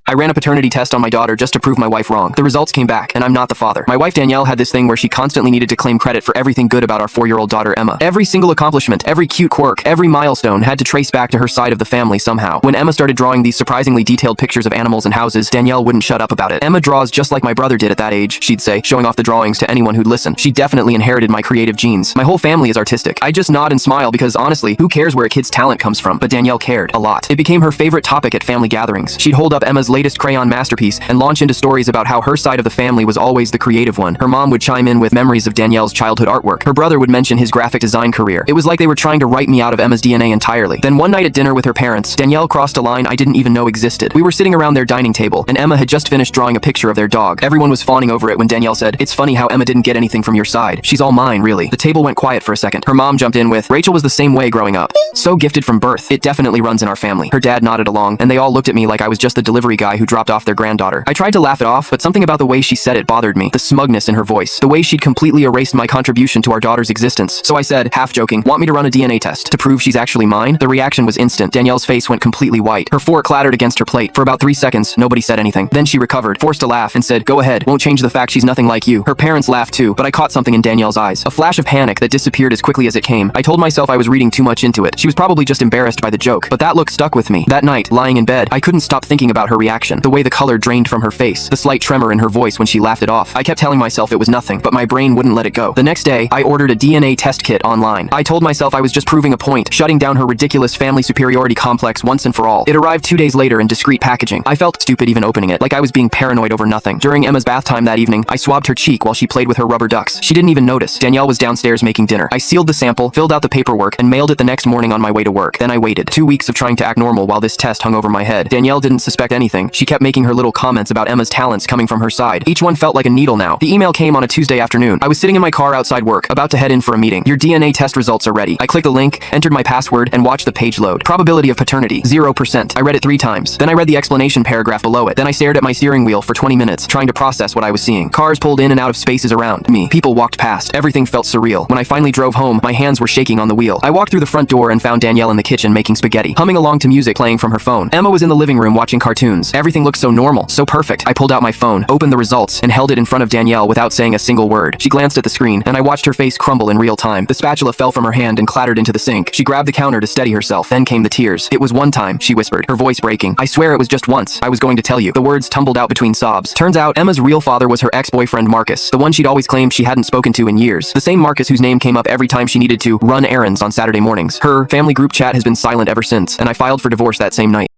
I ran a paternity test on my daughter just to prove my wife wrong. The results came back, and I'm not the father. My wife Danielle had this thing where she constantly needed to claim credit for everything good about our 4-year-old daughter Emma. Every single accomplishment, every cute quirk, every milestone had to trace back to her side of the family somehow. When Emma started drawing these surprisingly detailed pictures of animals and houses, Danielle wouldn't shut up about it. Emma draws just like my brother did at that age, she'd say, showing off the drawings to anyone who'd listen. She definitely inherited my creative genes. My whole family is artistic. I just nod and smile because honestly, who cares where a kid's talent comes from? But Danielle cared a lot. It became her favorite topic at family gatherings. She'd hold up Emma's latest crayon masterpiece and launch into stories about how her side of the family was always the creative one. Her mom would chime in with memories of Danielle's childhood artwork. Her brother would mention his graphic design career. It was like they were trying to write me out of Emma's DNA entirely. Then one night at dinner with her parents, Danielle crossed a line I didn't even know existed. We were sitting around their dining table, and Emma had just finished drawing a picture of their dog. Everyone was fawning over it when Danielle said, "It's funny how Emma didn't get anything from your side. She's all mine, really." The table went quiet for a second. Her mom jumped in with, "Rachel was the same way growing up. So gifted from birth. It definitely runs in our family." Her dad nodded along, and they all looked at me like I was just the delivery guy who dropped off their granddaughter. I tried to laugh it off, but something about the way she said it bothered me. The smugness in her voice. The way she'd completely erased my contribution to our daughter's existence. So I said, half joking, "Want me to run a DNA test to prove she's actually mine?" The reaction was instant. Danielle's face went completely white. Her fork clattered against her plate. For about 3 seconds, nobody said anything. Then she recovered, forced a laugh, and said, "Go ahead. Won't change the fact she's nothing like you." Her parents laughed too, but I caught something in Danielle's eyes. A flash of panic that disappeared as quickly as it came. I told myself I was reading too much into it. She was probably just embarrassed by the joke, but that look stuck with me. That night, lying in bed, I couldn't stop thinking about her reaction. The way the color drained from her face, the slight tremor in her voice when she laughed it off. I kept telling myself it was nothing, but my brain wouldn't let it go. The next day, I ordered a DNA test kit online. I told myself I was just proving a point, shutting down her ridiculous family superiority complex once and for all. It arrived 2 days later in discreet packaging. I felt stupid even opening it, like I was being paranoid over nothing. During Emma's bath time that evening, I swabbed her cheek while she played with her rubber ducks. She didn't even notice. Danielle was downstairs making dinner. I sealed the sample, filled out the paperwork, and mailed it the next morning on my way to work. Then I waited. 2 weeks of trying to act normal while this test hung over my head. Danielle didn't suspect anything. She kept making her little comments about Emma's talents coming from her side. Each one felt like a needle now. The email came on a Tuesday afternoon. I was sitting in my car outside work, about to head in for a meeting. "Your DNA test results are ready." I clicked the link, entered my password, and watched the page load. Probability of paternity, 0%. I read it 3 times. Then I read the explanation paragraph below it. Then I stared at my steering wheel for 20 minutes, trying to process what I was seeing. Cars pulled in and out of spaces around me. People walked past. Everything felt surreal. When I finally drove home, my hands were shaking on the wheel. I walked through the front door and found Danielle in the kitchen making spaghetti, humming along to music playing from her phone. Emma was in the living room watching cartoons. Everything looked so normal, so perfect. I pulled out my phone, opened the results, and held it in front of Danielle without saying a single word. She glanced at the screen, and I watched her face crumble in real time. The spatula fell from her hand and clattered into the sink. She grabbed the counter to steady herself. Then came the tears. "It was one time," she whispered, her voice breaking. "I swear it was just once. I was going to tell you." The words tumbled out between sobs. Turns out, Emma's real father was her ex-boyfriend Marcus, the one she'd always claimed she hadn't spoken to in years. The same Marcus whose name came up every time she needed to run errands on Saturday mornings. Her family group chat has been silent ever since, and I filed for divorce that same night.